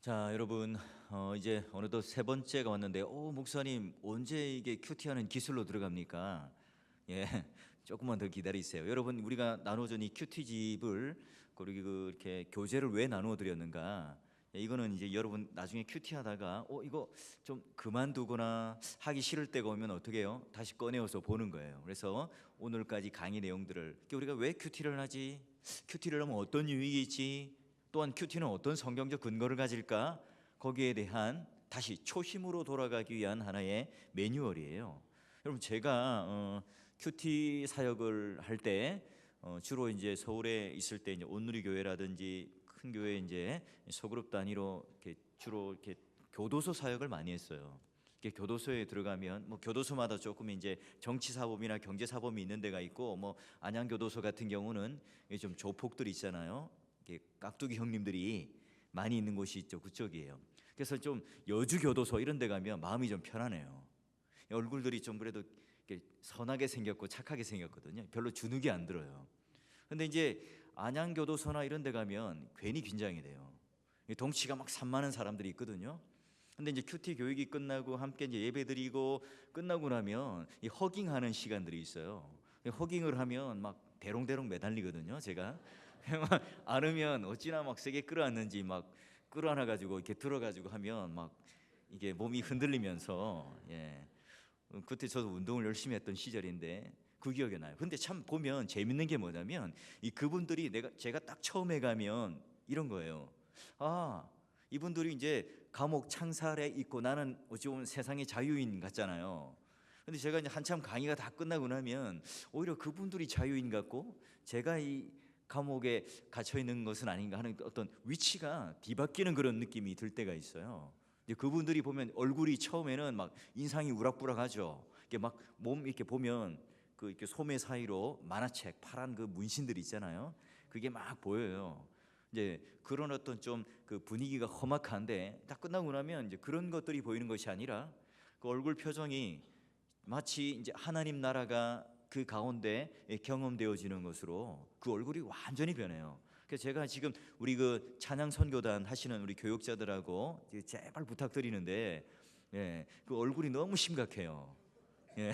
자, 여러분, 이제 어느덧 세 번째가 왔는데, 목사님 언제 이게 큐티하는 기술로 들어갑니까? 예, 조금만 더 기다리세요. 여러분, 우리가 나눠준 이 큐티집을 그리고 이렇게 교재를 왜 나누어 드렸는가? 예, 이거는 이제 여러분 나중에 큐티하다가 이거 좀 그만두거나 하기 싫을 때가 오면 어떻게 해요? 다시 꺼내어서 보는 거예요. 그래서 오늘까지 강의 내용들을 우리가 왜 큐티를 하지? 큐티를 하면 어떤 유익이 있지? 또한 큐티는 어떤 성경적 근거를 가질까? 거기에 대한 다시 초심으로 돌아가기 위한 하나의 매뉴얼이에요. 여러분, 제가 큐티 사역을 할 때 주로 이제 서울에 있을 때 이제 온누리 교회라든지 큰 교회 이제 소그룹 단위로 이렇게 주로 이렇게 교도소 사역을 많이 했어요. 이렇게 교도소에 들어가면 뭐 교도소마다 조금 이제 정치 사범이나 경제 사범이 있는 데가 있고, 뭐 안양 교도소 같은 경우는 좀 조폭들이 있잖아요. 이렇게 깍두기 형님들이 많이 있는 곳이 있죠. 그쪽이에요. 그래서 좀 여주 교도소 이런 데 가면 마음이 좀 편하네요. 얼굴들이 좀 그래도 이렇게 선하게 생겼고 착하게 생겼거든요. 별로 주눅이 안 들어요. 근데 이제 안양 교도소나 이런 데 가면 괜히 긴장이 돼요. 덩치가 막 산만한 사람들이 있거든요. 근데 이제 큐티 교육이 끝나고 함께 이제 예배드리고 끝나고 나면 이 허깅하는 시간들이 있어요. 허깅을 하면 막 대롱대롱 매달리거든요. 제가 막 안으면 어찌나 막 세게 끌어안는지 막 끌어안아 가지고 이렇게 들어가지고 하면 막 이게 몸이 흔들리면서, 그때 저도 운동을 열심히 했던 시절인데 그 기억이 나요. 근데 참 보면 재밌는 게 뭐냐면 이 그분들이 제가 딱 처음에 가면 이런 거예요. 아, 이분들이 이제 감옥 창살에 있고 나는 어찌 보면 세상의 자유인 같잖아요. 근데 제가 이제 한참 강의가 다 끝나고 나면 오히려 그분들이 자유인 같고 제가 이 감옥에 갇혀 있는 것은 아닌가 하는 어떤 위치가 뒤바뀌는 그런 느낌이 들 때가 있어요. 이제 그분들이 보면 얼굴이 처음에는 막 인상이 우락부락하죠. 이게 막 몸 이렇게 보면 그 이렇게 소매 사이로 만화책 파란 그 문신들이 있잖아요. 그게 막 보여요. 이제 그런 어떤 좀 그 분위기가 험악한데 딱 끝나고 나면 이제 그런 것들이 보이는 것이 아니라 그 얼굴 표정이 마치 이제 하나님 나라가 그 가운데 경험되어지는 것으로 그 얼굴이 완전히 변해요. 그래서 제가 지금 우리 그 찬양 선교단 하시는 우리 교육자들하고 제발 부탁드리는데, 그 얼굴이 너무 심각해요. 예,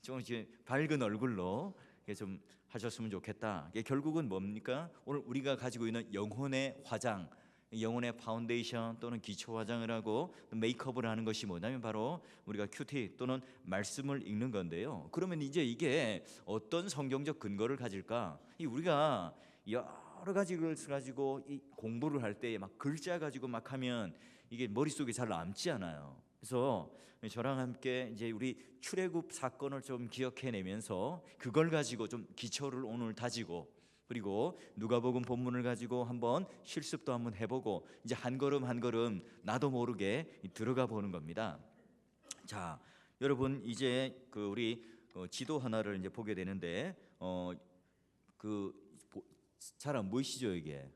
좀 이제 밝은 얼굴로 좀 하셨으면 좋겠다. 이게 결국은 뭡니까? 오늘 우리가 가지고 있는 영혼의 화장, 영혼의 파운데이션 또는 기초 화장을 하고 메이크업을 하는 것이 뭐냐면 바로 우리가 큐티 또는 말씀을 읽는 건데요. 그러면 이제 이게 어떤 성경적 근거를 가질까? 우리가 여러 가지 것을 가지고 이 공부를 할 때 막 글자 가지고 막 하면 이게 머릿속에 잘 남지 않아요. 그래서 저랑 함께 이제 우리 출애굽 사건을 좀 기억해내면서 그걸 가지고 좀 기초를 오늘 다지고, 그리고 누가복음 본문을 가지고 한번 실습도 한번 해보고 이제 한 걸음 한 걸음 나도 모르게 들어가 보는 겁니다. 자, 여러분 이제 그 우리 지도 하나를 이제 보게 되는데 잘 안 보이시죠 이게?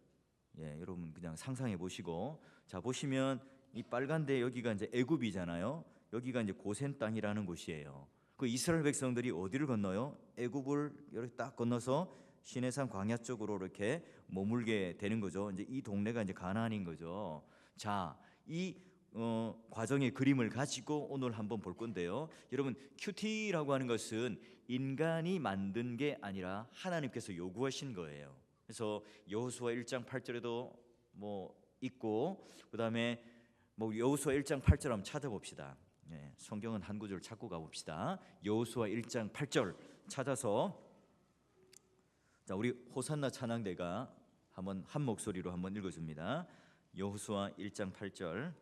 여러분 그냥 상상해 보시고, 자 보시면 이 빨간데 여기가 이제 애굽이잖아요. 여기가 이제 고센 땅이라는 곳이에요. 그 이스라엘 백성들이 어디를 건너요? 애굽을 이렇게 딱 건너서 시내산 광야 쪽으로 이렇게 머물게 되는 거죠. 이제 이 동네가 이제 가나안인 거죠. 자, 이 과정의 그림을 가지고 오늘 한번 볼 건데요. 여러분 큐티라고 하는 것은 인간이 만든 게 아니라 하나님께서 요구하신 거예요. 그래서 여호수아 1장 8절에도 뭐 있고, 그다음에 뭐 여호수아 1장 8절 한번 찾아봅시다. 성경은 한 구절 찾고 가봅시다. 여호수아 1장 8절 찾아서, 자 우리 호산나 찬양대가 한번 한 목소리로 한번 읽어줍니다. 여호수아 1장 8절.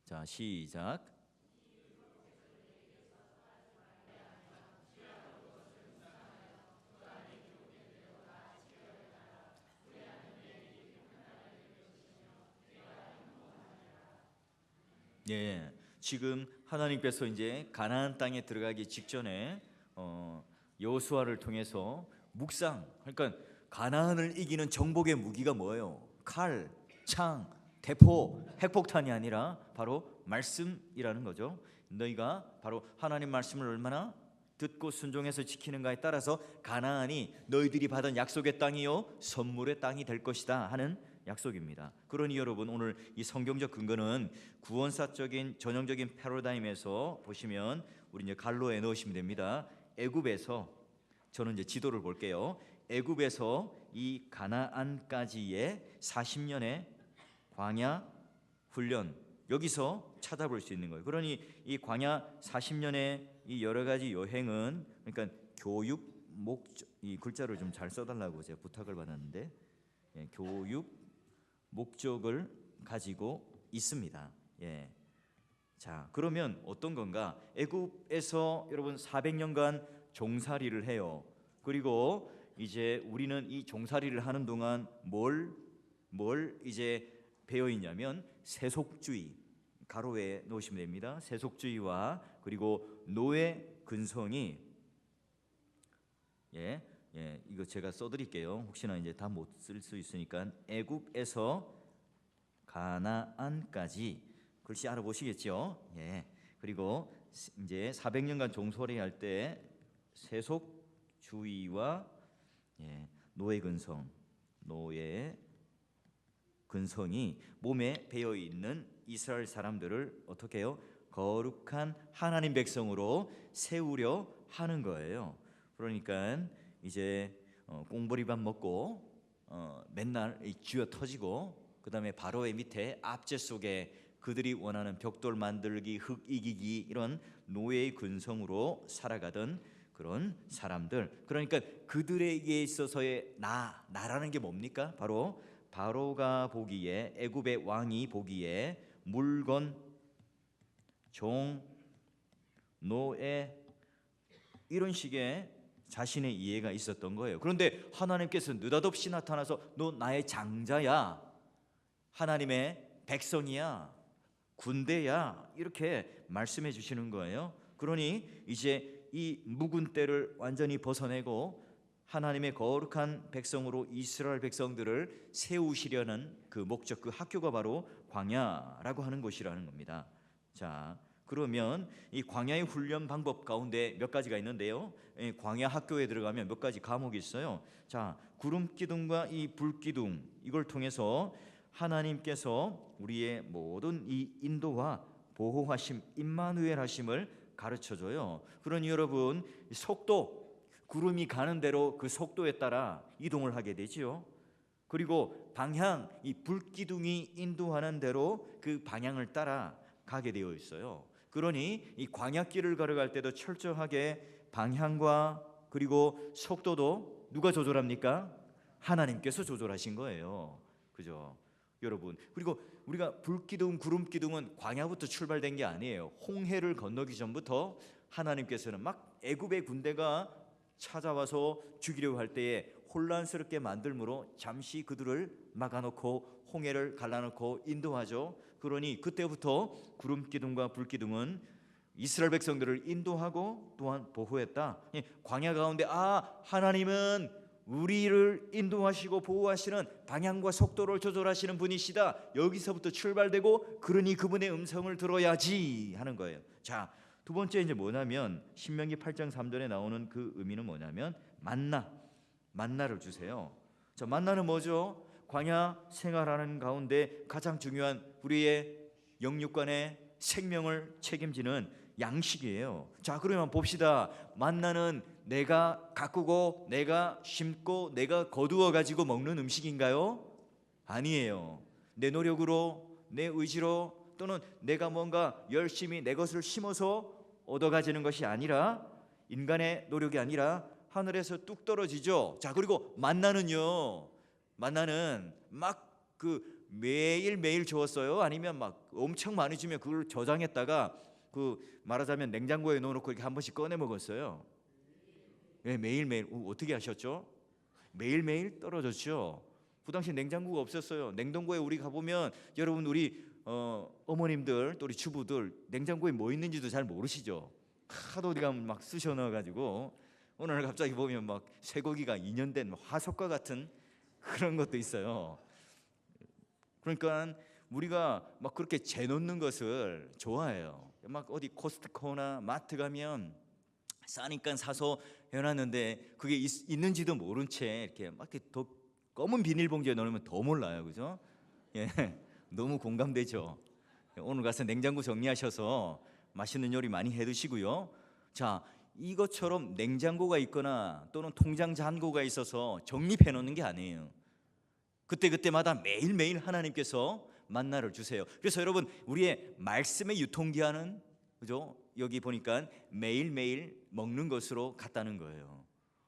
자 시작. 예, 지금 하나님께서 이제 가나안 땅에 들어가기 직전에 여호수아를 통해서 묵상, 그러니까 가나안을 이기는 정복의 무기가 뭐예요? 칼, 창, 대포, 핵폭탄이 아니라 바로 말씀이라는 거죠. 너희가 바로 하나님 말씀을 얼마나 듣고 순종해서 지키는가에 따라서 가나안이 너희들이 받은 약속의 땅이요 선물의 땅이 될 것이다 하는 약속입니다. 그러니 여러분, 오늘 이 성경적 근거는 구원사적인 전형적인 패러다임에서 보시면 우리 이제 갈로에 넣으시면 됩니다. 애굽에서, 저는 이제 지도를 볼게요. 애굽에서 이 가나안까지의 40년의 광야 훈련, 여기서 찾아볼 수 있는 거예요. 그러니 이 광야 40년의 이 여러 가지 여행은, 그러니까 교육 목적, 이 글자를 좀 잘 써달라고 제가 부탁을 받았는데, 교육 목적을 가지고 있습니다. 자, 그러면 어떤 건가? 애굽에서 여러분 400년간 종살이를 해요. 그리고 이제 우리는 이 종살이를 하는 동안 뭘 이제 배워 있냐면 세속주의, 가로에 놓으시면 됩니다. 세속주의와 그리고 노예 근성이, 이거 제가 써드릴게요. 혹시나 이제 다 못 쓸 수 있으니까. 애굽에서 가나안까지, 글씨 알아보시겠죠? 그리고 이제 400년간 종살이 할 때 세속주의와 노예 근성이 몸에 배어 있는 이스라엘 사람들을 어떻게 해요? 거룩한 하나님 백성으로 세우려 하는 거예요. 그러니까 이제 꽁보리밥 먹고 맨날 쥐어 터지고, 그 다음에 바로의 밑에 압제 속에 그들이 원하는 벽돌 만들기, 흙 이기기, 이런 노예의 근성으로 살아가던 그런 사람들. 그러니까 그들에게 있어서의 나라는 게 뭡니까? 바로 바로가 보기에, 애굽의 왕이 보기에 물건, 종, 노예, 이런 식의 자신의 이해가 있었던 거예요. 그런데 하나님께서 느닷없이 나타나서 너 나의 장자야, 하나님의 백성이야, 군대야, 이렇게 말씀해 주시는 거예요. 그러니 이제 이 묵은 때를 완전히 벗어내고 하나님의 거룩한 백성으로 이스라엘 백성들을 세우시려는 그 목적, 그 학교가 바로 광야라고 하는 곳이라는 겁니다. 자, 그러면 이 광야의 훈련 방법 가운데 몇 가지가 있는데요. 광야 학교에 들어가면 몇 가지 과목이 있어요. 자, 구름 기둥과 이 불 기둥, 이걸 통해서 하나님께서 우리의 모든 이 인도와 보호하심, 임마누엘 하심을 가르쳐줘요. 그러니 여러분, 속도, 구름이 가는 대로 그 속도에 따라 이동을 하게 되지요. 그리고 방향, 이 불기둥이 인도하는 대로 그 방향을 따라 가게 되어 있어요. 그러니 이 광야길을 걸어갈 때도 철저하게 방향과 그리고 속도도 누가 조절합니까? 하나님께서 조절하신 거예요. 그죠? 여러분, 그리고 우리가 불기둥, 구름기둥은 광야부터 출발된 게 아니에요. 홍해를 건너기 전부터 하나님께서는 막 애굽의 군대가 찾아와서 죽이려고 할 때에 혼란스럽게 만들므로 잠시 그들을 막아놓고 홍해를 갈라놓고 인도하죠. 그러니 그때부터 구름기둥과 불기둥은 이스라엘 백성들을 인도하고 또한 보호했다. 광야 가운데 하나님은 우리를 인도하시고 보호하시는 방향과 속도를 조절하시는 분이시다. 여기서부터 출발되고, 그러니 그분의 음성을 들어야지 하는 거예요. 자, 두 번째 이제 뭐냐면 신명기 8장 3절에 나오는 그 의미는 뭐냐면 만나를 주세요. 자, 만나는 뭐죠? 광야 생활하는 가운데 가장 중요한 우리의 영육간의 생명을 책임지는 양식이에요. 자, 그러면 봅시다. 만나는 내가 가꾸고 내가 심고 내가 거두어 가지고 먹는 음식인가요? 아니에요. 내 노력으로, 내 의지로, 또는 내가 뭔가 열심히 내 것을 심어서 얻어가지는 것이 아니라, 인간의 노력이 아니라 하늘에서 뚝 떨어지죠. 자, 그리고 만나는요, 만나는 막 그 매일매일 주었어요? 아니면 막 엄청 많이 주면 그걸 저장했다가 그 말하자면 냉장고에 넣어놓고 이렇게 한 번씩 꺼내 먹었어요? 매일매일. 어떻게 하셨죠? 매일매일 떨어졌죠. 그 당시 냉장고가 없었어요. 냉동고에 우리 가보면 여러분, 우리 어머님들 또 우리 주부들 냉장고에 뭐 있는지도 잘 모르시죠. 하도 우리가 막 쑤셔 넣어가지고 오늘 갑자기 보면 막 쇠고기가 2년 된 화석과 같은 그런 것도 있어요. 그러니까 우리가 막 그렇게 재놓는 것을 좋아해요. 막 어디 코스트코나 마트 가면 싸니까 사서 해놨는데 그게 있는지도 모른 채 이렇게 막 이렇게 더 검은 비닐봉지에 넣으면 더 몰라요, 그죠? 예, 너무 공감되죠. 오늘 가서 냉장고 정리하셔서 맛있는 요리 많이 해 드시고요. 자, 이것처럼 냉장고가 있거나 또는 통장 잔고가 있어서 적립해 놓는 게 아니에요. 그때그때마다 매일매일 하나님께서 만나를 주세요. 그래서 여러분, 우리의 말씀의 유통기한은, 그죠? 여기 보니까 매일매일 먹는 것으로 같다는 거예요.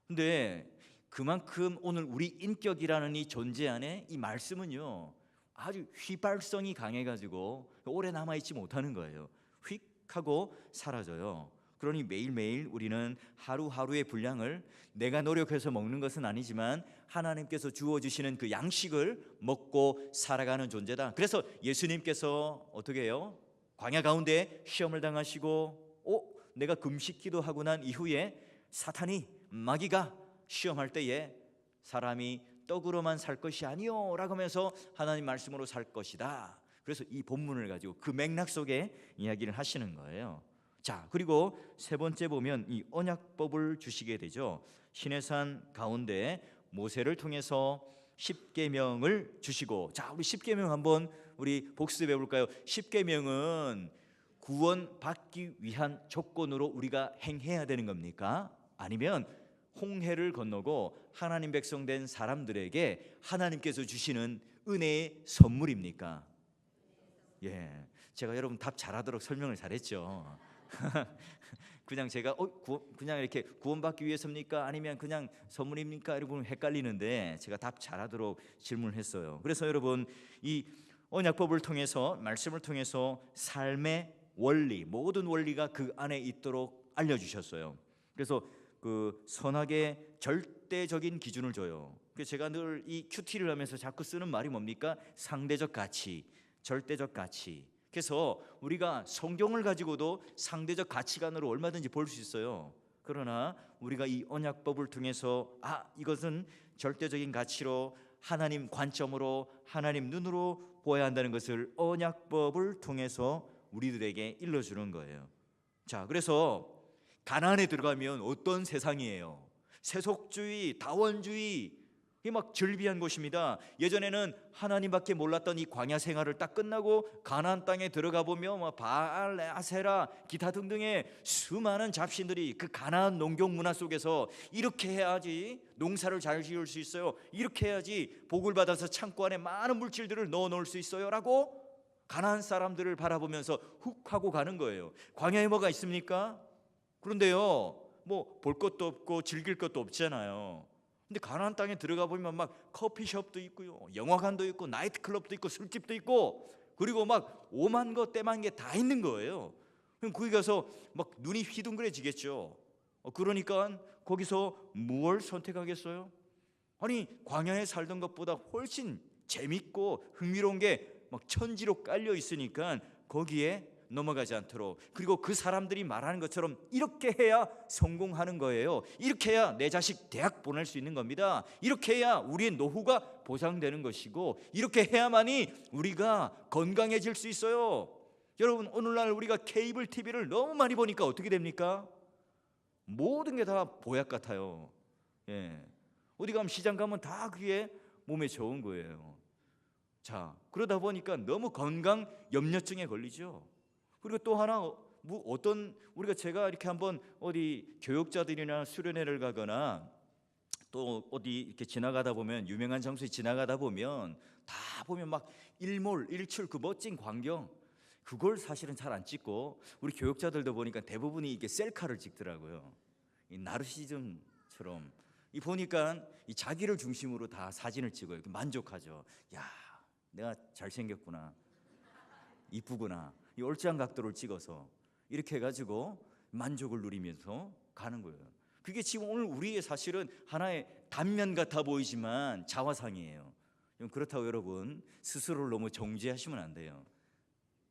근데 그만큼 오늘 우리 인격이라는 이 존재 안에 이 말씀은요, 아주 휘발성이 강해가지고 오래 남아있지 못하는 거예요. 휙 하고 사라져요. 그러니 매일매일 우리는 하루하루의 분량을 내가 노력해서 먹는 것은 아니지만 하나님께서 주어주시는 그 양식을 먹고 살아가는 존재다. 그래서 예수님께서 어떻게 해요? 광야 가운데 시험을 당하시고 내가 금식기도 하고 난 이후에 사탄이, 마귀가 시험할 때에 사람이 떡으로만 살 것이 아니요 라고 하면서 하나님 말씀으로 살 것이다. 그래서 이 본문을 가지고 그 맥락 속에 이야기를 하시는 거예요. 자, 그리고 세 번째 보면 이 언약법을 주시게 되죠. 시내산 가운데 모세를 통해서 십계명을 주시고, 자, 우리 십계명 한번 우리 복습해 볼까요? 십계명은 구원받기 위한 조건으로 우리가 행해야 되는 겁니까? 아니면 홍해를 건너고 하나님 백성 된 사람들에게 하나님께서 주시는 은혜의 선물입니까? 예, 제가 여러분 답 잘하도록 설명을 잘했죠. 그냥 제가 그냥 이렇게 구원받기 위해서입니까? 아니면 그냥 선물입니까? 여러분 헷갈리는데 제가 답 잘하도록 질문을 했어요. 그래서 여러분, 이 언약법을 통해서, 말씀을 통해서 삶의 원리, 모든 원리가 그 안에 있도록 알려주셨어요. 그래서 그 선악의 절대적인 기준을 줘요. 그래서 제가 늘 이 큐티를 하면서 자꾸 쓰는 말이 뭡니까? 상대적 가치, 절대적 가치. 그래서 우리가 성경을 가지고도 상대적 가치관으로 얼마든지 볼 수 있어요. 그러나 우리가 이 언약법을 통해서 이것은 절대적인 가치로, 하나님 관점으로, 하나님 눈으로 보아야 한다는 것을 언약법을 통해서 우리들에게 일러주는 거예요. 자, 그래서 가나안에 들어가면 어떤 세상이에요? 세속주의, 다원주의, 이게 막 즐비한 곳입니다. 예전에는 하나님밖에 몰랐던 이 광야 생활을 딱 끝나고 가나안 땅에 들어가 보면 바알, 아세라, 기타 등등의 수많은 잡신들이 그 가나안 농경 문화 속에서 이렇게 해야지 농사를 잘 지을 수 있어요, 이렇게 해야지 복을 받아서 창고 안에 많은 물질들을 넣어 놓을 수 있어요 라고 가나안 사람들을 바라보면서 훅 하고 가는 거예요. 광야에 뭐가 있습니까? 그런데요, 뭐 볼 것도 없고 즐길 것도 없잖아요. 근데 가나안 땅에 들어가 보면 막 커피숍도 있고요, 영화관도 있고, 나이트클럽도 있고, 술집도 있고, 그리고 막 오만 거 때만 게 다 있는 거예요. 그럼 거기 가서 막 눈이 휘둥그레지겠죠. 그러니까 거기서 무엇을 선택하겠어요? 아니, 광야에 살던 것보다 훨씬 재밌고 흥미로운 게 막 천지로 깔려 있으니까 거기에 넘어가지 않도록, 그리고 그 사람들이 말하는 것처럼 이렇게 해야 성공하는 거예요. 이렇게 해야 내 자식 대학 보낼 수 있는 겁니다. 이렇게 해야 우리의 노후가 보장되는 것이고, 이렇게 해야만이 우리가 건강해질 수 있어요. 여러분, 오늘날 우리가 케이블 TV를 너무 많이 보니까 어떻게 됩니까? 모든 게 다 보약 같아요. 예. 어디 가면, 시장 가면 다 그게 몸에 좋은 거예요. 자, 그러다 보니까 너무 건강 염려증에 걸리죠. 그리고 또 하나, 우리가 제가 이렇게 한번 어디 교육자들이나 수련회를 가거나 또 어디 이렇게 지나가다 보면, 유명한 장소에 지나가다 보면 다 보면 막 일몰 일출, 그 멋진 광경, 그걸 사실은 잘 안 찍고, 우리 교육자들도 보니까 대부분이 이게 셀카를 찍더라고요. 이 나르시즘처럼 이 보니까 이 자기를 중심으로 다 사진을 찍어요. 이렇게 만족하죠. 야, 내가 잘생겼구나, 이쁘구나, 이 얼짱 각도를 찍어서 이렇게 해가지고 만족을 누리면서 가는 거예요. 그게 지금 오늘 우리의 사실은 하나의 단면 같아 보이지만 자화상이에요. 그렇다고 여러분 스스로를 너무 정죄하시면 안 돼요.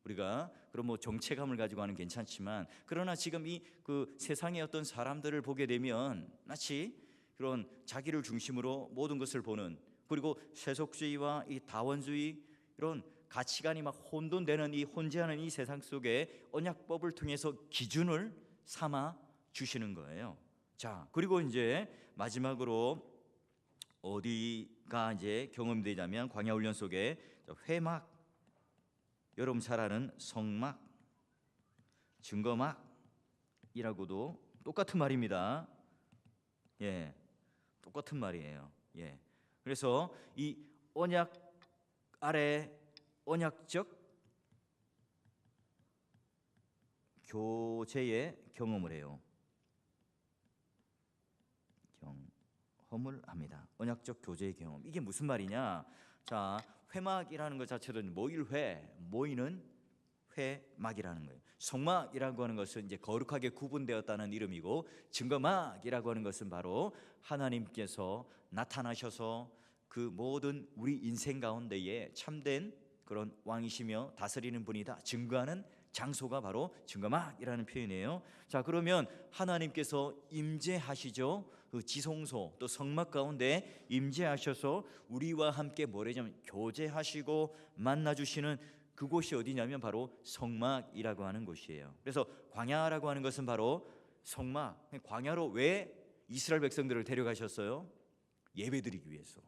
우리가 그럼 뭐 정체감을 가지고 하는 괜찮지만, 그러나 지금 이 그 세상의 어떤 사람들을 보게 되면 마치 그런 자기를 중심으로 모든 것을 보는, 그리고 세속주의와 이 다원주의, 이런 가치관이 막 혼돈되는, 이 혼재하는 이 세상 속에 언약법을 통해서 기준을 삼아 주시는 거예요. 자, 그리고 이제 마지막으로 어디가 이제 경험되자면 광야 훈련 속에 회막, 여러분 잘 아는 성막, 증거막이라고도 똑같은 말입니다. 예, 똑같은 말이에요. 예, 그래서 이 언약 아래 언약적 교제의 경험을 해요. 경험을 합니다. 언약적 교제의 경험. 이게 무슨 말이냐? 자, 회막이라는 것 자체도 모일회, 모이는 회막이라는 거예요. 성막이라고 하는 것은 이제 거룩하게 구분되었다는 이름이고, 증거막이라고 하는 것은 바로 하나님께서 나타나셔서 그 모든 우리 인생 가운데에 참된 그런 왕이시며 다스리는 분이다 증거하는 장소가 바로 증거막이라는 표현이에요. 자, 그러면 하나님께서 임재하시죠. 그 지성소 또 성막 가운데 임재하셔서 우리와 함께 뭐래냐면 교제하시고 만나주시는 그곳이 어디냐면 바로 성막이라고 하는 곳이에요. 그래서 광야라고 하는 것은 바로 성막. 광야로 왜 이스라엘 백성들을 데려가셨어요? 예배드리기 위해서.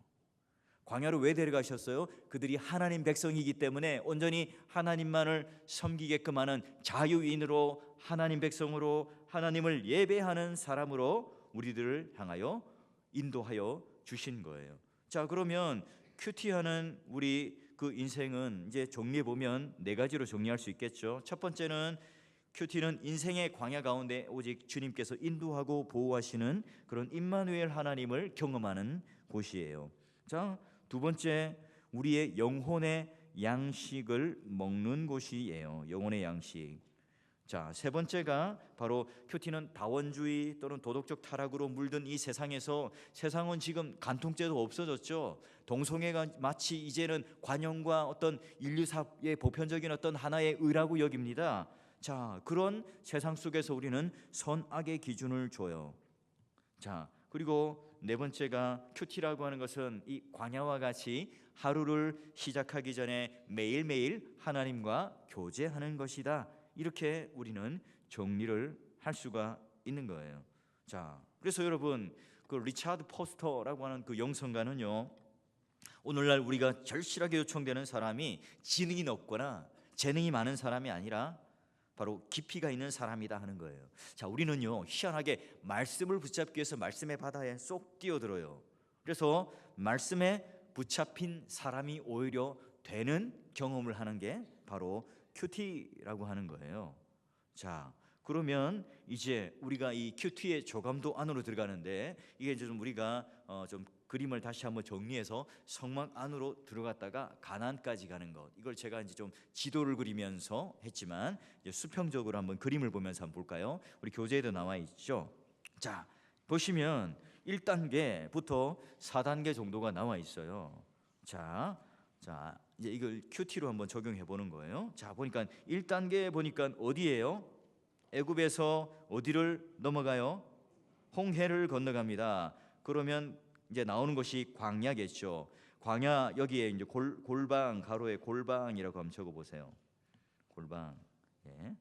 광야로 왜 데려가셨어요? 그들이 하나님 백성이기 때문에 온전히 하나님만을 섬기게끔 하는 자유인으로, 하나님 백성으로, 하나님을 예배하는 사람으로 우리들을 향하여 인도하여 주신 거예요. 자, 그러면 큐티하는 우리 그 인생은 이제 정리해 보면 네 가지로 정리할 수 있겠죠. 첫 번째는 큐티는 인생의 광야 가운데 오직 주님께서 인도하고 보호하시는 그런 임마누엘 하나님을 경험하는 곳이에요. 자, 두 번째, 우리의 영혼의 양식을 먹는 곳이에요. 영혼의 양식. 자, 세 번째가 바로 큐티는 다원주의 또는 도덕적 타락으로 물든 이 세상에서, 세상은 지금 간통죄도 없어졌죠. 동성애가 마치 이제는 관용과 어떤 인류사의 보편적인 어떤 하나의 의라고 여깁니다. 자, 그런 세상 속에서 우리는 선악의 기준을 줘요. 자, 그리고 네 번째가 큐티라고 하는 것은 이 광야와 같이 하루를 시작하기 전에 매일매일 하나님과 교제하는 것이다. 이렇게 우리는 정리를 할 수가 있는 거예요. 자, 그래서 여러분, 그 리차드 포스터라고 하는 그 영성가는요, 오늘날 우리가 절실하게 요청되는 사람이 지능이 높거나 재능이 많은 사람이 아니라 바로 깊이가 있는 사람이다 하는 거예요. 자, 우리는요 희한하게 말씀을 붙잡기 위해서 말씀의 바다에 쏙 뛰어들어요. 그래서 말씀에 붙잡힌 사람이 오히려 되는 경험을 하는 게 바로 큐티라고 하는 거예요. 자, 그러면 이제 우리가 이 큐티의 조감도 안으로 들어가는데, 이게 좀 우리가 좀 그림을 다시 한번 정리해서 성막 안으로 들어갔다가 가나안까지 가는 것, 이걸 제가 이제 좀 지도를 그리면서 했지만 이제 수평적으로 한번 그림을 보면서 한번 볼까요? 우리 교재에도 나와 있죠. 자, 보시면 1단계부터 4단계 정도가 나와 있어요. 자, 이제 이걸 큐티로 한번 적용해 보는 거예요. 자, 보니까 1단계 보니까 어디예요? 애굽에서 어디를 넘어가요? 홍해를 건너갑니다. 그러면 이제 나오는 것이 광야겠죠. 광야, 여기에 이제 골방, 가로에 골방이라고 한번 적어 보세요. 골방. 예.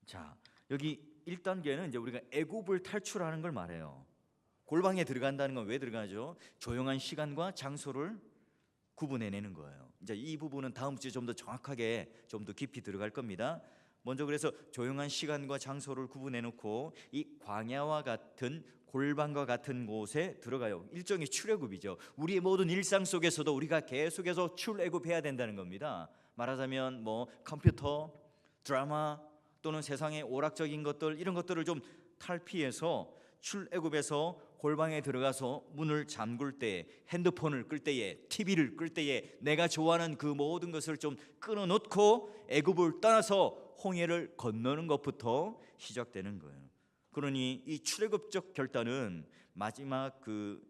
자, 여기 1단계는 이제 우리가 애굽을 탈출하는 걸 말해요. 골방에 들어간다는 건 왜 들어가죠? 조용한 시간과 장소를 구분해내는 거예요. 이제 이 부분은 다음 주에 좀 더 정확하게 좀 더 깊이 들어갈 겁니다. 먼저 그래서 조용한 시간과 장소를 구분해 놓고 이 광야와 같은 골방과 같은 곳에 들어가요. 일종의 출애굽이죠. 우리의 모든 일상 속에서도 우리가 계속해서 출애굽해야 된다는 겁니다. 말하자면 뭐 컴퓨터, 드라마 또는 세상의 오락적인 것들, 이런 것들을 좀 탈피해서 출애굽에서 골방에 들어가서 문을 잠글 때에, 핸드폰을 끌 때에, TV를 끌 때에 내가 좋아하는 그 모든 것을 좀 끊어놓고 애굽을 떠나서 홍해를 건너는 것부터 시작되는 거예요. 그러니 이 출애굽적 결단은 마지막 그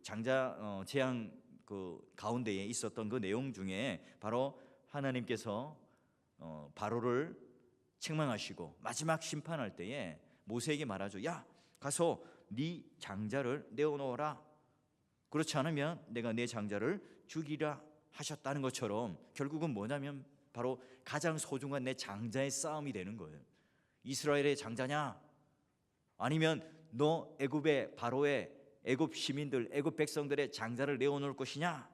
장자 재앙 그 가운데에 있었던 그 내용 중에 바로 하나님께서 바로를 책망하시고 마지막 심판할 때에 모세에게 말하죠. 야, 가서 네 장자를 내어놓으라. 그렇지 않으면 내가 내 장자를 죽이라 하셨다는 것처럼 결국은 뭐냐면 바로 가장 소중한 내 장자의 싸움이 되는 거예요. 이스라엘의 장자냐? 아니면 너 애굽의 바로의 애굽 시민들, 애굽 백성들의 장자를 내어놓을 것이냐?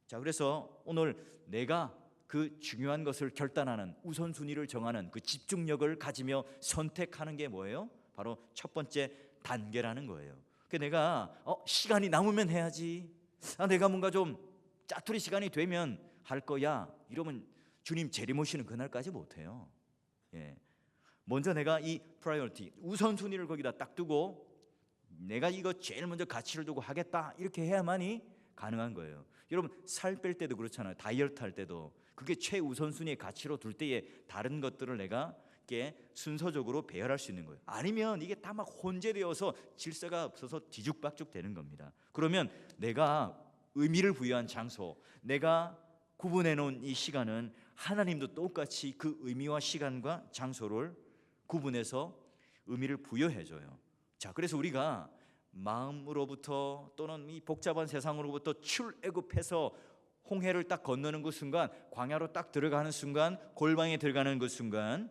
자, 그래서 오늘 내가 그 중요한 것을 결단하는, 우선순위를 정하는 그 집중력을 가지며 선택하는 게 뭐예요? 바로 첫 번째 단계라는 거예요. 내가 시간이 남으면 해야지, 내가 뭔가 좀 짜투리 시간이 되면 할 거야, 이러면 주님 재림오시는 그날까지 못해요. 먼저 내가 이 프라이어리티, 우선순위를 거기다 딱 두고 내가 이거 제일 먼저 가치를 두고 하겠다, 이렇게 해야만이 가능한 거예요. 여러분, 살 뺄 때도 그렇잖아요. 다이어트 할 때도 그게 최우선순위의 가치로 둘 때에 다른 것들을 내가 이렇게 순서적으로 배열할 수 있는 거예요. 아니면 이게 다 막 혼재되어서 질서가 없어서 뒤죽박죽 되는 겁니다. 그러면 내가 의미를 부여한 장소, 내가 구분해 놓은 이 시간은 하나님도 똑같이 그 의미와 시간과 장소를 구분해서 의미를 부여해 줘요. 자, 그래서 우리가 마음으로부터 또는 이 복잡한 세상으로부터 출애굽해서 홍해를 딱 건너는 그 순간, 광야로 딱 들어가는 순간, 골방에 들어가는 그 순간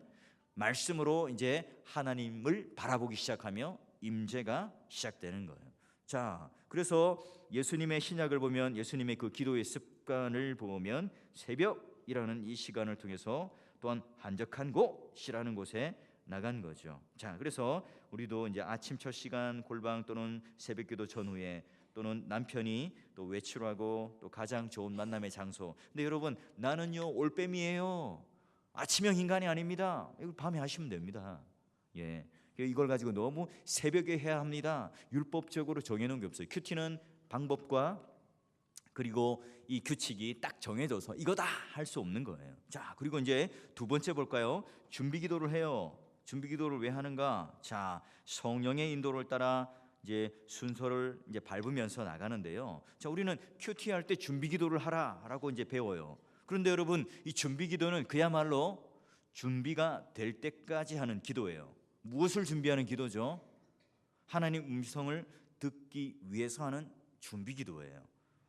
말씀으로 이제 하나님을 바라보기 시작하며 임재가 시작되는 거예요. 자, 그래서 예수님의 신약을 보면, 예수님의 그 기도의 습관을 보면 새벽이라는 이 시간을 통해서 또한 한적한 곳이라는 곳에 나간 거죠. 자, 그래서 우리도 이제 아침 첫 시간 골방 또는 새벽기도 전후에, 또는 남편이 또 외출하고 또 가장 좋은 만남의 장소. 근데 여러분, 나는요 올빼미예요, 아침형 인간이 아닙니다. 이걸 밤에 하시면 됩니다. 이걸 가지고 너무 새벽에 해야 합니다, 율법적으로 정해놓은 게 없어요. 큐티는 방법과 그리고 이 규칙이 딱 정해져서 이거다 할 수 없는 거예요. 자, 그리고 이제 두 번째 볼까요? 준비기도를 해요. 준비기도를 왜 하는가? 자, 성령의 인도를 따라 이제 순서를 이제 밟으면서 나가는데요. 자, 우리는 큐티 할 때 준비기도를 하라라고 이제 배워요. 그런데 여러분, 이 준비기도는 그야말로 준비가 될 때까지 하는 기도예요. 무엇을 준비하는 기도죠? 하나님 음성을 듣기 위해서 하는 준비기도예요.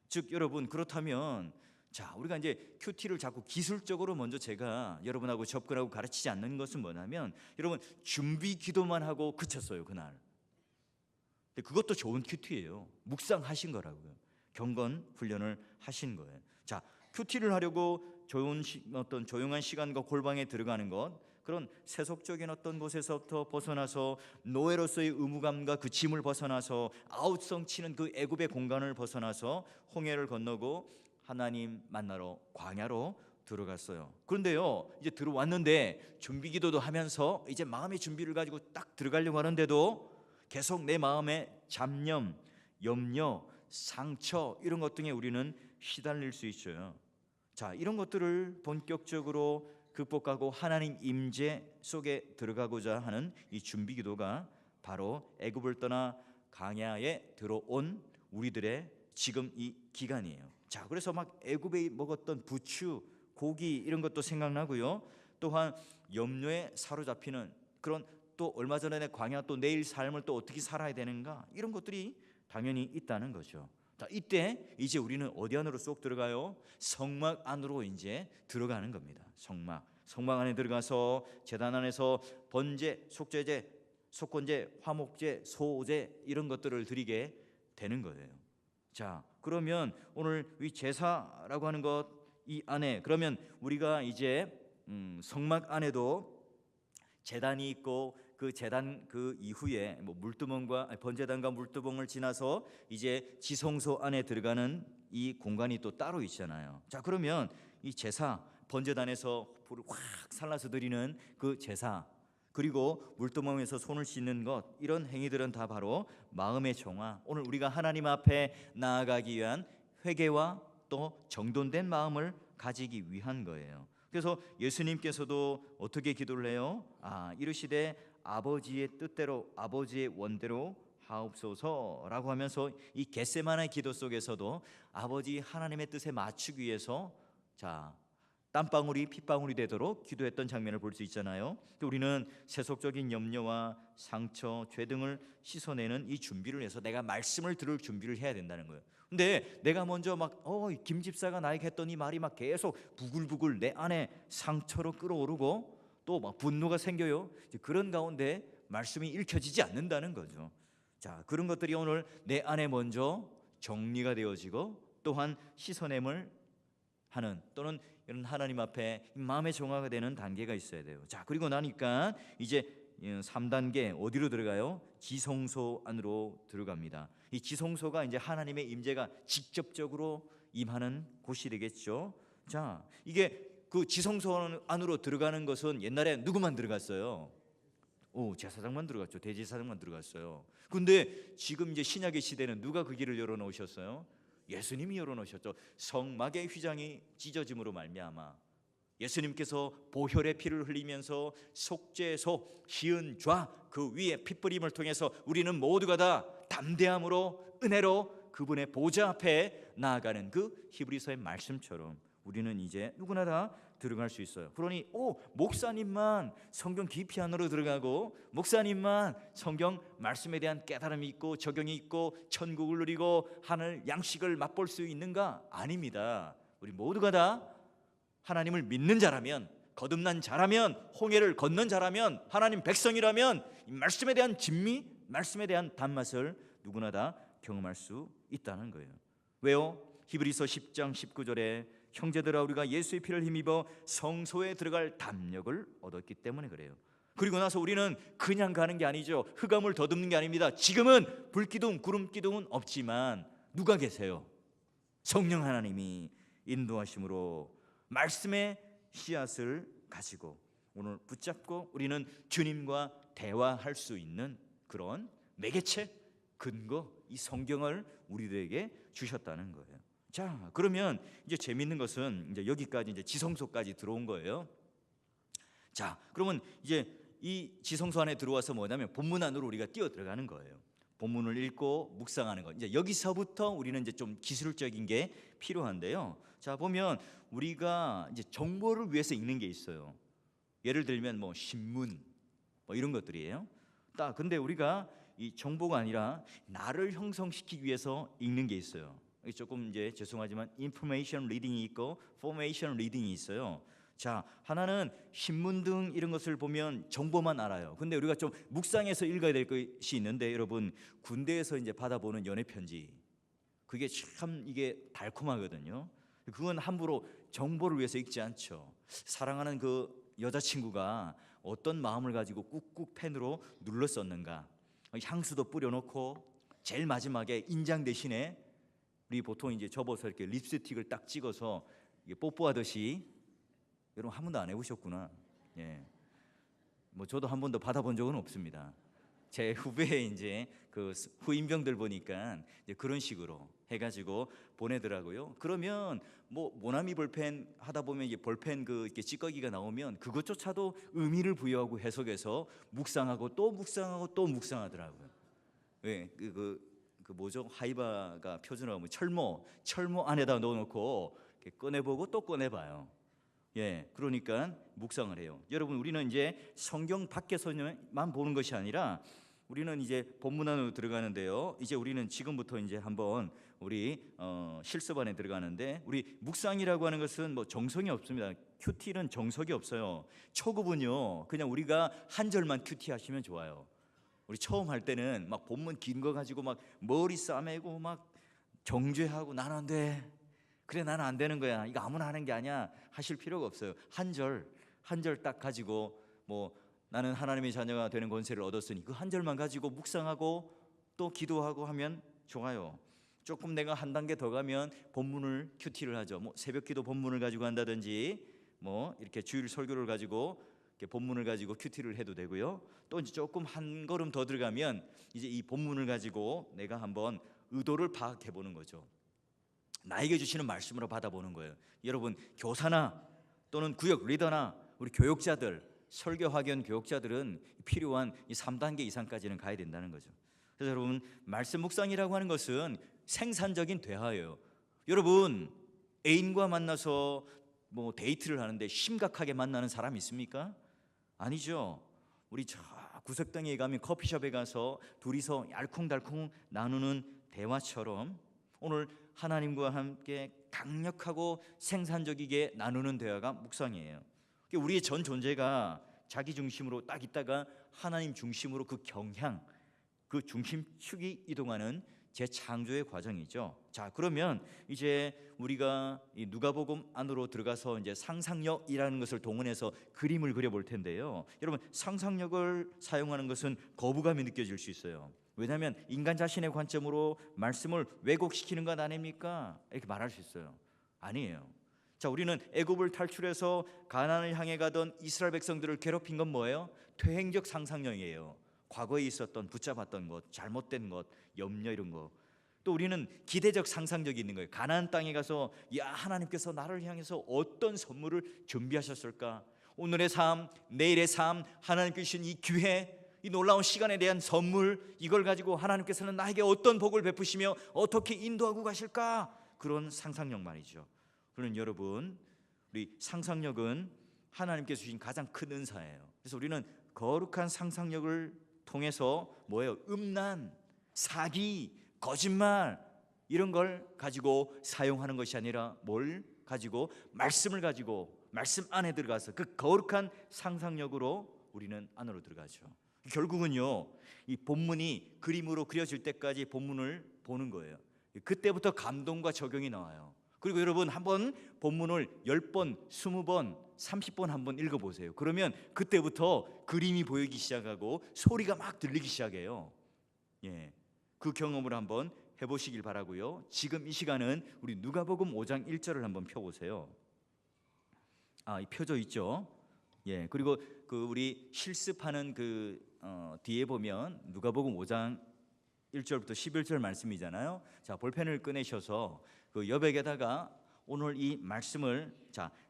즉 여러분, 그렇다면 자, 우리가 이제 큐티를 자꾸 기술적으로 먼저 제가 여러분하고 접근하고 가르치지 않는 것은 뭐냐면, 여러분 준비 기도만 하고 그쳤어요 그날. 근데 그것도 좋은 큐티예요. 묵상하신 거라고요. 경건 훈련을 하신 거예요. 자, 큐티를 하려고 어떤 조용한 시간과 골방에 들어가는 것, 그런 세속적인 어떤 곳에서부터 벗어나서 노예로서의 의무감과 그 짐을 벗어나서 아웃성 치는 그 애굽의 공간을 벗어나서 홍해를 건너고 하나님 만나러 광야로 들어갔어요. 그런데요, 이제 들어왔는데 준비기도도 하면서 이제 마음의 준비를 가지고 딱 들어가려고 하는데도 계속 내 마음에 잡념, 염려, 상처 이런 것 등에 우리는 시달릴 수 있어요. 자, 이런 것들을 본격적으로 극복하고 하나님 임재 속에 들어가고자 하는 이 준비기도가 바로 애굽을 떠나 광야에 들어온 우리들의 지금 이 기간이에요. 자, 그래서 막 애굽에 먹었던 부추, 고기 이런 것도 생각나고요. 또한 염려에 사로잡히는 그런, 또 얼마 전에 내 광야, 또 내일 삶을 또 어떻게 살아야 되는가, 이런 것들이 당연히 있다는 거죠. 자, 이때 이제 우리는 어디 안으로 쏙 들어가요? 성막 안으로 이제 들어가는 겁니다. 성막 안에 들어가서 제단 안에서 번제, 속죄제, 속건제, 화목제, 소제 이런 것들을 드리게 되는 거예요. 자, 그러면 오늘 이 제사라고 하는 것 이 안에, 그러면 우리가 이제 성막 안에도 제단이 있고 그 제단 그 이후에 뭐 물두멍과 번제단과 물두멍을 지나서 이제 지성소 안에 들어가는 이 공간이 또 따로 있잖아요. 자, 그러면 이 제사, 번제단에서 불을 확 살라서 드리는 그 제사, 그리고 물두멍에서 손을 씻는 것, 이런 행위들은 다 바로 마음의 정화, 오늘 우리가 하나님 앞에 나아가기 위한 회개와 또 정돈된 마음을 가지기 위한 거예요. 그래서 예수님께서도 어떻게 기도를 해요? 이르시되 아버지의 뜻대로 아버지의 원대로 하옵소서라고 하면서 이 겟세마네 기도 속에서도 아버지 하나님의 뜻에 맞추기 위해서 자, 땀방울이 핏방울이 되도록 기도했던 장면을 볼 수 있잖아요. 우리는 세속적인 염려와 상처, 죄 등을 씻어내는 이 준비를 해서 내가 말씀을 들을 준비를 해야 된다는 거예요. 근데 내가 먼저 막 김 집사가 나에게 했던 이 말이 막 계속 부글부글 내 안에 상처로 끓어오르고, 또 막 분노가 생겨요. 그런 가운데 말씀이 읽혀지지 않는다는 거죠. 자, 그런 것들이 오늘 내 안에 먼저 정리가 되어지고 또한 씻어냄을 하는 또는 이런 하나님 앞에 마음의 정화가 되는 단계가 있어야 돼요. 자, 그리고 나니까 이제 3단계 어디로 들어가요? 지성소 안으로 들어갑니다. 이 지성소가 이제 하나님의 임재가 직접적으로 임하는 곳이 되겠죠. 자, 이게 그 지성소 안으로 들어가는 것은 옛날에 누구만 들어갔어요? 제사장만 들어갔죠. 대제사장만 들어갔어요. 근데 지금 이제 신약의 시대는 누가 그 길을 열어놓으셨어요? 예수님이 열어놓으셨죠. 성막의 휘장이 찢어짐으로 말미암아 예수님께서 보혈의 피를 흘리면서 속죄소 시은좌 그 위에 핏부림을 통해서 우리는 모두가 다 담대함으로 은혜로 그분의 보좌 앞에 나아가는 그 히브리서의 말씀처럼 우리는 이제 누구나 다 들어갈 수 있어요. 그러니 목사님만 성경 깊이 안으로 들어가고 목사님만 성경 말씀에 대한 깨달음이 있고 적용이 있고 천국을 누리고 하늘 양식을 맛볼 수 있는가? 아닙니다. 우리 모두가 다 하나님을 믿는 자라면, 거듭난 자라면, 홍해를 건넌 자라면, 하나님 백성이라면 이 말씀에 대한 진미, 말씀에 대한 단맛을 누구나 다 경험할 수 있다는 거예요. 왜요? 히브리서 10장 19절에 형제들아 우리가 예수의 피를 힘입어 성소에 들어갈 담력을 얻었기 때문에 그래요. 그리고 나서 우리는 그냥 가는 게 아니죠. 흑암을 더듬는 게 아닙니다. 지금은 불기둥 구름기둥은 없지만 누가 계세요? 성령 하나님이 인도하심으로 말씀의 씨앗을 가지고 오늘 붙잡고 우리는 주님과 대화할 수 있는 그런 매개체, 근거, 이 성경을 우리들에게 주셨다는 거예요. 자, 그러면 이제 재밌는 것은 이제 여기까지 이제 지성소까지 들어온 거예요. 자, 그러면 이제 이 지성소 안에 들어와서 뭐냐면 본문 안으로 우리가 뛰어 들어가는 거예요. 본문을 읽고 묵상하는 거. 이제 여기서부터 우리는 이제 좀 기술적인 게 필요한데요. 자, 보면 우리가 이제 정보를 위해서 읽는 게 있어요. 예를 들면 뭐 신문 뭐 이런 것들이에요. 근데 우리가 이 정보가 아니라 나를 형성시키기 위해서 읽는 게 있어요. 조금 이제 죄송하지만 인포메이션 리딩이 있고 포메이션 리딩이 있어요. 자, 하나는 신문 등 이런 것을 보면 정보만 알아요. 근데 우리가 좀 묵상해서 읽어야 될 것이 있는데 여러분 군대에서 이제 받아보는 연애 편지 그게 참 이게 달콤하거든요. 그건 함부로 정보를 위해서 읽지 않죠. 사랑하는 그 여자친구가 어떤 마음을 가지고 꾹꾹 펜으로 눌렀었는가, 향수도 뿌려놓고 제일 마지막에 인장 대신에 우리 보통 이제 접어서 이렇게 립스틱을 딱 찍어서 이게 뽀뽀하듯이, 여러분 한 번도 안 해보셨구나. 예, 뭐 저도 한 번도 받아본 적은 없습니다. 제 후배에 이제 그 후임병들 보니까 이제 그런 식으로 해가지고 보내더라고요. 그러면 뭐 모나미 볼펜 하다 보면 이게 볼펜 그 이렇게 찌꺼기가 나오면 그것조차도 의미를 부여하고 해석해서 묵상하고 또 묵상하고 또 묵상하더라고요. 왜 그 뭐죠? 하이바가 표준어가 뭐 철모 안에다 넣어놓고 이렇게 꺼내보고 또 꺼내봐요. 예, 그러니까 묵상을 해요. 여러분 우리는 이제 성경 밖에서만 보는 것이 아니라 우리는 이제 본문 안으로 들어가는데요. 이제 우리는 지금부터 이제 한번 우리 실습안에 들어가는데 우리 묵상이라고 하는 것은 뭐 정성이 없습니다. 큐티는 정석이 없어요. 초급은요 그냥 우리가 한 절만 큐티 하시면 좋아요. 우리 처음 할 때는 막 본문 긴 거 가지고 막 머리 싸매고 막 정죄하고 나는 안 돼. 그래 나는 안 되는 거야. 이거 아무나 하는 게 아니야. 하실 필요가 없어요. 한 절 딱 가지고 뭐 나는 하나님의 자녀가 되는 권세를 얻었으니 그 한 절만 가지고 묵상하고 또 기도하고 하면 좋아요. 조금 내가 한 단계 더 가면 본문을 큐티를 하죠. 뭐 새벽 기도 본문을 가지고 한다든지 뭐 이렇게 주일 설교를 가지고 이렇게 본문을 가지고 큐티를 해도 되고요. 또 이제 조금 한 걸음 더 들어가면 이제 이 본문을 가지고 내가 한번 의도를 파악해 보는 거죠. 나에게 주시는 말씀으로 받아보는 거예요. 여러분 교사나 또는 구역 리더나 우리 교육자들, 설교 학연 교육자들은 필요한 이 3단계 이상까지는 가야 된다는 거죠. 그래서 여러분 말씀 묵상이라고 하는 것은 생산적인 대화예요. 여러분 애인과 만나서 뭐 데이트를 하는데 심각하게 만나는 사람 있습니까? 아니죠. 우리 저 구석당에 가면 커피숍에 가서 둘이서 알콩달콩 나누는 대화처럼 오늘 하나님과 함께 강력하고 생산적이게 나누는 대화가 묵상이에요. 우리의 전 존재가 자기 중심으로 딱 있다가 하나님 중심으로 그 경향, 그 중심축이 이동하는 재창조의 과정이죠. 자, 그러면 이제 우리가 이 누가복음 안으로 들어가서 이제 상상력이라는 것을 동원해서 그림을 그려볼 텐데요. 여러분, 상상력을 사용하는 것은 거부감이 느껴질 수 있어요. 왜냐하면 인간 자신의 관점으로 말씀을 왜곡시키는 것 아닙니까? 이렇게 말할 수 있어요. 아니에요. 자, 우리는 애굽을 탈출해서 가나안을 향해 가던 이스라엘 백성들을 괴롭힌 건 뭐예요? 퇴행적 상상력이에요. 과거에 있었던 붙잡았던 것, 잘못된 것, 염려 이런 거. 또 우리는 기대적 상상력이 있는 거예요. 가나안 땅에 가서 야, 하나님께서 나를 향해서 어떤 선물을 준비하셨을까? 오늘의 삶, 내일의 삶, 하나님께 주신 이 기회, 이 놀라운 시간에 대한 선물, 이걸 가지고 하나님께서는 나에게 어떤 복을 베푸시며 어떻게 인도하고 가실까? 그런 상상력 말이죠. 그러면 여러분, 우리 상상력은 하나님께서 주신 가장 큰 은사예요. 그래서 우리는 거룩한 상상력을 통해서 뭐예요? 음란, 사기, 거짓말 이런 걸 가지고 사용하는 것이 아니라 뭘 가지고? 말씀을 가지고 말씀 안에 들어가서 그 거룩한 상상력으로 우리는 안으로 들어가죠. 결국은요, 이 본문이 그림으로 그려질 때까지 본문을 보는 거예요. 그때부터 감동과 적용이 나와요. 그리고 여러분, 한번 본문을 10번, 20번, 30번 한번 읽어보세요. 그러면 그때부터 그림이 보이기 시작하고 소리가 막 들리기 시작해요. 예, 그 경험을 한번 해보시길 바라고요. 지금 이 시간은 우리 누가복음 5장 1절을 한번 펴보세요. 이 펴져 있죠. 예, 그리고 그 우리 실습하는 뒤에 보면 누가복음 5장 1절부터 11절 말씀이잖아요. 자, 볼펜을 꺼내셔서 그 여백에다가 오늘 이 말씀을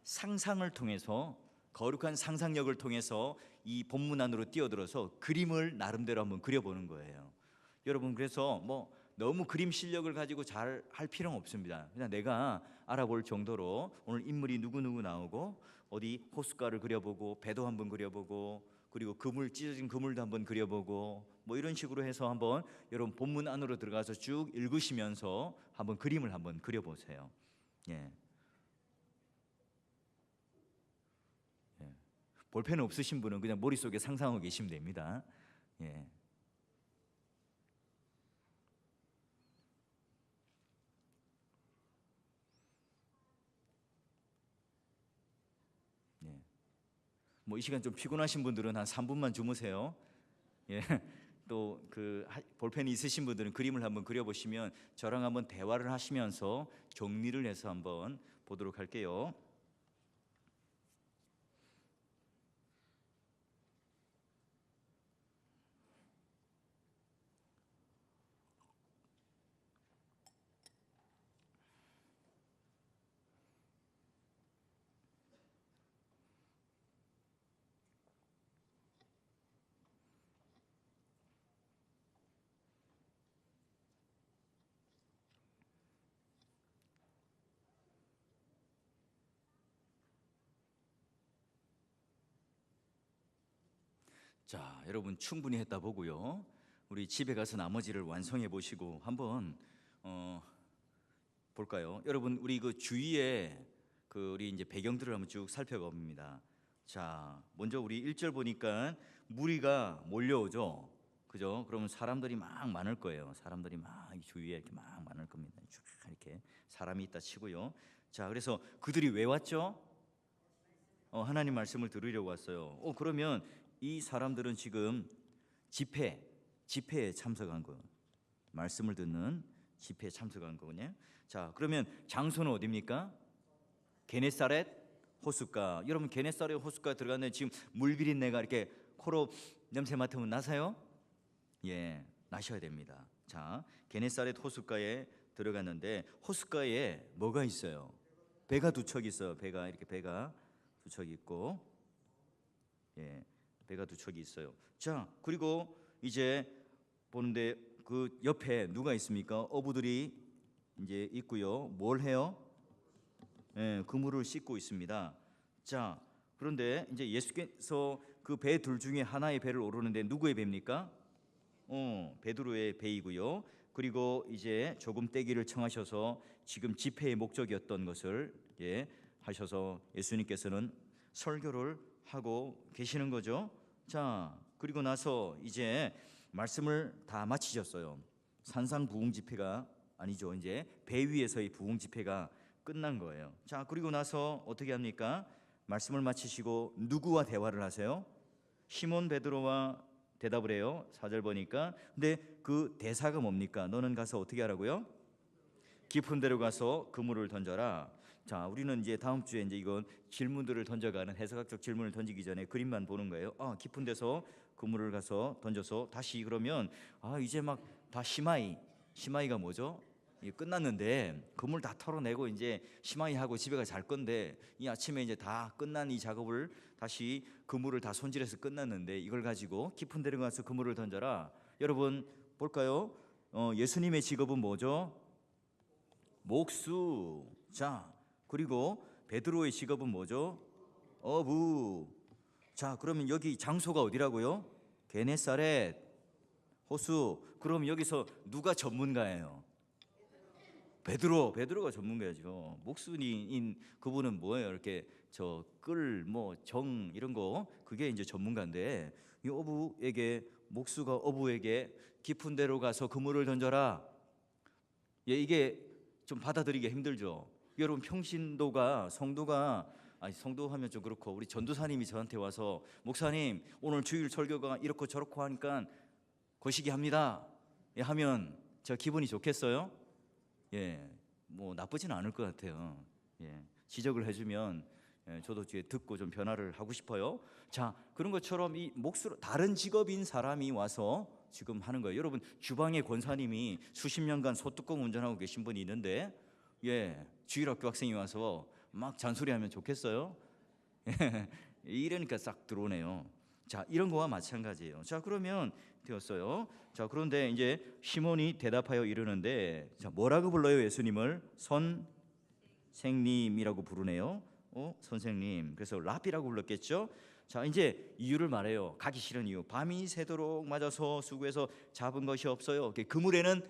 상상을 통해서, 거룩한 상상력을 통해서 이 본문 안으로 뛰어들어서 그림을 나름대로 한번 그려보는 거예요. 여러분, 그래서 뭐 너무 그림 실력을 가지고 잘 할 필요는 없습니다. 그냥 내가 알아볼 정도로 오늘 인물이 누구누구 나오고 어디 호숫가를 그려보고 배도 한번 그려보고 그리고 그물, 찢어진 그물도 한번 그려보고 뭐 이런 식으로 해서 한번 여러분 본문 안으로 들어가서 쭉 읽으시면서 한번 그림을 한번 그려보세요. 예. 예. 볼펜 없으신 분은 그냥 머릿속에 상상하고 계시면 됩니다. 예. 예. 뭐 이 시간 좀 피곤하신 분들은 한 3분만 주무세요. 예. 또 그 볼펜이 있으신 분들은 그림을 한번 그려보시면 저랑 한번 대화를 하시면서 정리를 해서 한번 보도록 할게요. 자, 여러분 충분히 했다 보고요. 우리 집에 가서 나머지를 완성해 보시고 한번 볼까요? 여러분, 우리 그 주위에 우리 이제 배경들을 한번 쭉 살펴봅니다. 자, 먼저 우리 1절 보니까 무리가 몰려오죠. 그죠? 그러면 사람들이 막 많을 거예요. 사람들이 막 주위에 이렇게 막 많을 겁니다. 쭉 이렇게 사람이 있다 치고요. 자, 그래서 그들이 왜 왔죠? 하나님 말씀을 들으려고 왔어요. 그러면 이 사람들은 지금 집회에 참석한 거예요. 말씀을 듣는 집회에 참석한 거군요. 자, 그러면 장소는 어디입니까? 게네사렛 호숫가. 여러분, 게네사렛 호숫가 들어갔는데 지금 물 비린내가 이렇게 코로 냄새 맡으면 나세요? 예, 나셔야 됩니다. 자, 게네사렛 호숫가에 들어갔는데 호숫가에 뭐가 있어요? 배가 두 척 있어요. 배가 두 척 있고, 예, 배가 두 척이 있어요. 자, 그리고 이제 보는데 그 옆에 누가 있습니까? 어부들이 이제 있고요. 뭘 해요? 예, 그물을 씻고 있습니다. 자, 그런데 이제 예수께서 그 배 둘 중에 하나의 배를 오르는데 누구의 배입니까? 베드로의 배이고요. 그리고 이제 조금 떼기를 청하셔서 지금 집회의 목적이었던 것을 하셔서 예수님께서는 설교를 하고 계시는 거죠. 자, 그리고 나서 이제 말씀을 다 마치셨어요. 산상부흥 집회가 아니죠. 이제 배 위에서의 부흥 집회가 끝난 거예요. 자, 그리고 나서 어떻게 합니까? 말씀을 마치시고 누구와 대화를 하세요? 시몬 베드로와 대답을 해요. 4절 보니까. 근데 그 대사가 뭡니까? 너는 가서 어떻게 하라고요? 깊은 데로 가서 그물을 던져라. 자, 우리는 이제 다음 주에 이제 이건 질문들을 던져가는 해석학적 질문을 던지기 전에 그림만 보는 거예요. 깊은 데서 그물을 가서 던져서 다시 그러면 이제 막 다 시마이가 뭐죠? 끝났는데 그물 다 털어내고 이제 시마이 하고 집에 가 잘 건데 이 아침에 이제 다 끝난 이 작업을 다시 그물을 다 손질해서 끝났는데 이걸 가지고 깊은 데로 가서 그물을 던져라. 여러분 볼까요? 예수님의 직업은 뭐죠? 목수. 자, 그리고 베드로의 직업은 뭐죠? 어부. 자, 그러면 여기 장소가 어디라고요? 게네사렛 호수. 그럼 여기서 누가 전문가예요? 베드로가 전문가죠. 목수인 그분은 뭐예요? 이렇게 정 이런 거 그게 이제 전문가인데 이 어부에게 목수가 어부에게 깊은 데로 가서 그물을 던져라. 이게 좀 받아들이기 힘들죠. 여러분 평신도가 성도 하면 좀 그렇고 우리 전도사님이 저한테 와서 목사님 오늘 주일 설교가 이렇고 저렇고 하니까 거시기 합니다. 하면 제가 기분이 좋겠어요? 뭐 나쁘진 않을 것 같아요. 지적을 해주면 저도 뒤에 듣고 좀 변화를 하고 싶어요. 자, 그런 것처럼 이 목수 다른 직업인 사람이 와서 지금 하는 거예요. 여러분 주방의 권사님이 수십 년간 소뚜껑 운전하고 계신 분이 있는데 주일학교 학생이 와서 막 잔소리하면 좋겠어요? 이러니까 싹 들어오네요. 자, 이런 거와 마찬가지예요. 자, 그러면 되었어요. 자, 그런데 이제 시몬이 대답하여 이르는데 자, 뭐라고 불러요? 예수님을 선생님이라고 부르네요. 선생님. 그래서 랍비라고 불렀겠죠. 자, 이제 이유를 말해요. 가기 싫은 이유. 밤이 새도록 맞아서 수구에서 잡은 것이 없어요. 그물에는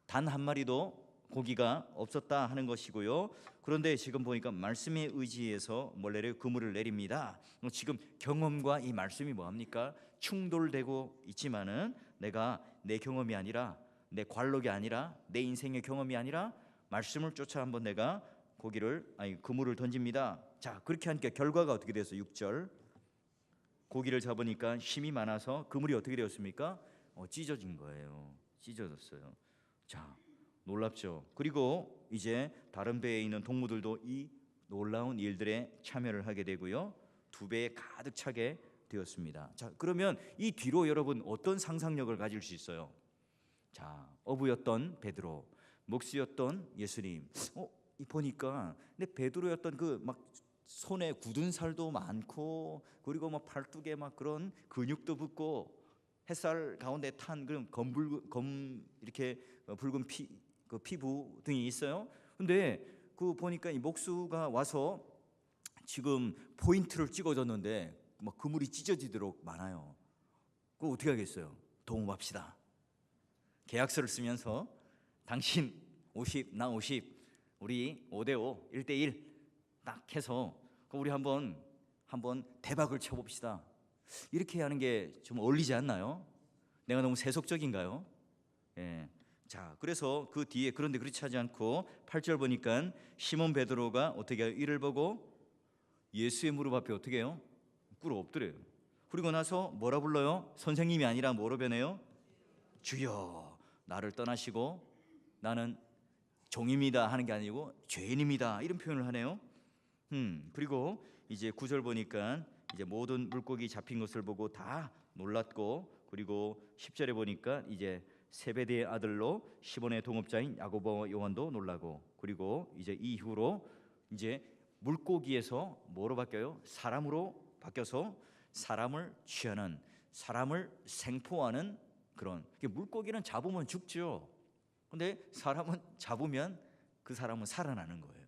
단 한 마리도 고기가 없었다 하는 것이고요. 그런데 지금 보니까 말씀에 의지해서 뭘 내려요? 그물을 내립니다. 지금 경험과 이 말씀이 뭐합니까? 충돌되고 있지만은 내가 내 경험이 아니라 내 관록이 아니라 내 인생의 경험이 아니라 말씀을 쫓아 한번 내가 그물을 던집니다. 자, 그렇게 하니까 결과가 어떻게 됐어요? 6절 고기를 잡으니까 힘이 많아서 그물이 어떻게 되었습니까? 찢어진 거예요. 찢어졌어요. 자, 놀랍죠. 그리고 이제 다른 배에 있는 동무들도 이 놀라운 일들에 참여를 하게 되고요. 두 배에 가득 차게 되었습니다. 자, 그러면 이 뒤로 여러분 어떤 상상력을 가질 수 있어요? 자, 어부였던 베드로, 목수였던 예수님. 보니까 근데 베드로였던 그 막 손에 굳은 살도 많고 그리고 막 팔뚝에 막 그런 근육도 붙고 햇살 가운데 탄 그런 이렇게 붉은 피부 등이 있어요. 근데 그 보니까 이 목수가 와서 지금 포인트를 찍어줬는데 막 그물이 찢어지도록 많아요. 그거 어떻게 하겠어요? 동업합시다. 계약서를 쓰면서 당신 50, 나 50, 우리 5대5, 1대1 딱 해서 우리 한번 대박을 쳐봅시다. 이렇게 하는 게 좀 어울리지 않나요? 내가 너무 세속적인가요? 자, 그래서 그 뒤에 그런데 그렇지 하지 않고 8절 보니까 시몬 베드로가 어떻게 해요? 이를 보고 예수의 무릎 앞에 어떻게 해요? 꿇어 엎드려요. 그리고 나서 뭐라 불러요? 선생님이 아니라 뭐로 변해요? 주여 나를 떠나시고 나는 종입니다 하는 게 아니고 죄인입니다 이런 표현을 하네요. 그리고 이제 9절 보니까 이제 모든 물고기 잡힌 것을 보고 다 놀랐고 그리고 10절에 보니까 이제 세베대의 아들로 시몬의 동업자인 야고보와 요한도 놀라고 그리고 이제 이후로 이제 물고기에서 뭐로 바뀌어요? 사람으로 바뀌어서 사람을 취하는 사람을 생포하는 그런 물고기는 잡으면 죽죠. 근데 사람은 잡으면 그 사람은 살아나는 거예요.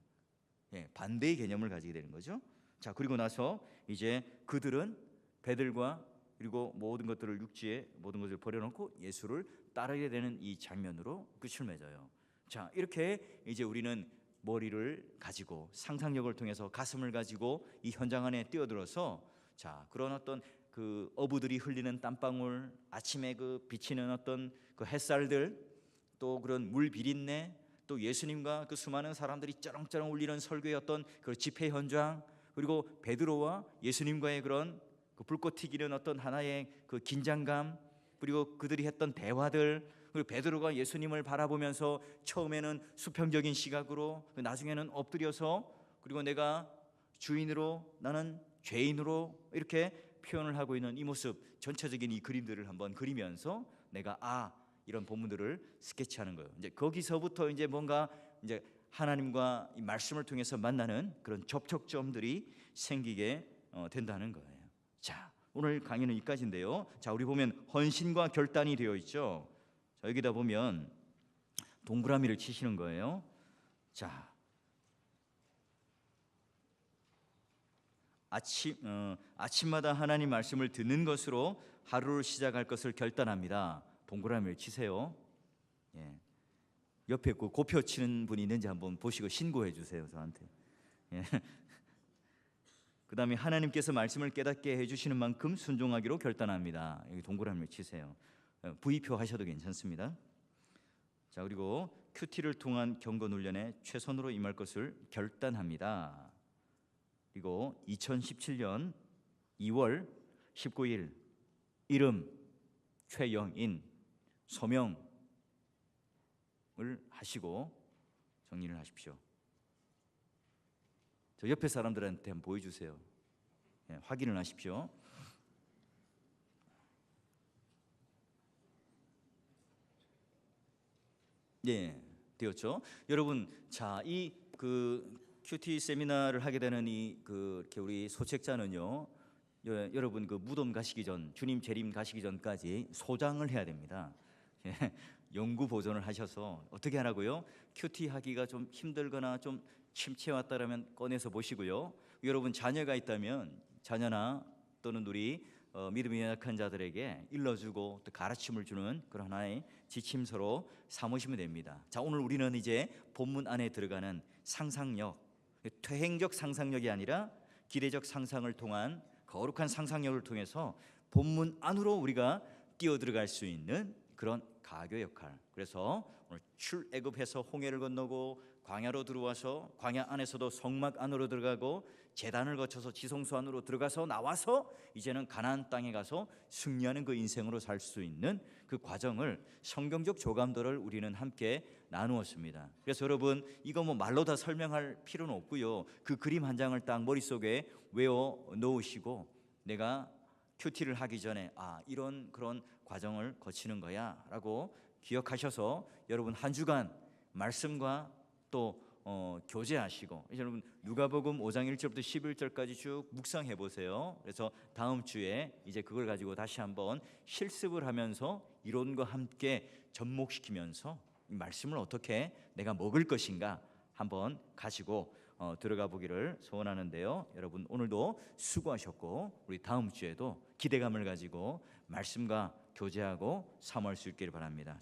반대의 개념을 가지게 되는 거죠. 자, 그리고 나서 이제 그들은 배들과 그리고 모든 것들을 육지에 모든 것을 버려놓고 예수를 따르게 되는 이 장면으로 끝을 맺어요. 자, 이렇게 이제 우리는 머리를 가지고 상상력을 통해서 가슴을 가지고 이 현장 안에 뛰어들어서 자, 그런 어떤 그 어부들이 흘리는 땀방울, 아침에 그 비치는 어떤 그 햇살들, 또 그런 물 비린내, 또 예수님과 그 수많은 사람들이 쩌렁쩌렁 울리는 설교의 어떤 그 집회 현장, 그리고 베드로와 예수님과의 그런 그 불꽃 튀기는 어떤 하나의 그 긴장감, 그리고 그들이 했던 대화들, 그리고 베드로가 예수님을 바라보면서 처음에는 수평적인 시각으로, 나중에는 엎드려서, 그리고 내가 주인으로 나는 죄인으로 이렇게 표현을 하고 있는 이 모습, 전체적인 이 그림들을 한번 그리면서 내가 이런 본문들을 스케치하는 거예요. 이제 거기서부터 이제 뭔가 이제 하나님과 이 말씀을 통해서 만나는 그런 접촉점들이 생기게 된다는 거예요. 자, 오늘 강의는 여기까지인데요. 자, 우리 보면 헌신과 결단이 되어 있죠. 자, 여기다 보면 동그라미를 치시는 거예요. 자, 아침마다 하나님 말씀을 듣는 것으로 하루를 시작할 것을 결단합니다. 동그라미를 치세요. 예. 옆에 그 고표 치는 분이 있는지 한번 보시고 신고해 주세요, 저한테. 예. 그 다음에 하나님께서 말씀을 깨닫게 해주시는 만큼 순종하기로 결단합니다. 여기 동그라미를 치세요. V표 하셔도 괜찮습니다. 자, 그리고 큐티를 통한 경건 훈련에 최선으로 임할 것을 결단합니다. 그리고 2017년 2월 19일 이름 최영인, 소명을 하시고 정리를 하십시오. 저 옆에 사람들한테 한번 보여주세요. 예, 확인을 하십시오. 네, 되었죠. 여러분, 자, 이 그 큐티 세미나를 하게 되는 이렇게 우리 소책자는요, 여러분 그 무덤 가시기 전, 주님 재림 가시기 전까지 소장을 해야 됩니다. 예, 영구 보존을 하셔서 어떻게 하라고요? 큐티 하기가 좀 힘들거나 좀 침체 왔다라면 꺼내서 보시고요. 여러분 자녀가 있다면 자녀나 또는 우리 믿음이 연약한 자들에게 일러주고 또 가르침을 주는 그런 하나의 지침서로 삼으시면 됩니다. 자, 오늘 우리는 이제 본문 안에 들어가는 상상력, 퇴행적 상상력이 아니라 기대적 상상을 통한 거룩한 상상력을 통해서 본문 안으로 우리가 뛰어 들어갈 수 있는 그런 가교 역할. 그래서 오늘 출애굽해서 홍해를 건너고 광야로 들어와서 광야 안에서도 성막 안으로 들어가고 제단을 거쳐서 지성소 안으로 들어가서 나와서 이제는 가나안 땅에 가서 승리하는 그 인생으로 살 수 있는 그 과정을 성경적 조감도를 우리는 함께 나누었습니다. 그래서 여러분 이거 뭐 말로 다 설명할 필요는 없고요. 그 그림 한 장을 딱 머릿속에 외워 놓으시고 내가 큐티를 하기 전에 이런 그런 과정을 거치는 거야 라고 기억하셔서 여러분 한 주간 말씀과 또 교제하시고, 여러분 누가복음 5장 1절부터 11절까지 쭉 묵상해 보세요. 그래서 다음 주에 이제 그걸 가지고 다시 한번 실습을 하면서 이론과 함께 접목시키면서 이 말씀을 어떻게 내가 먹을 것인가 한번 가지고 들어가 보기를 소원하는데요. 여러분 오늘도 수고하셨고 우리 다음 주에도 기대감을 가지고 말씀과 교제하고 사모할 수 있기를 바랍니다.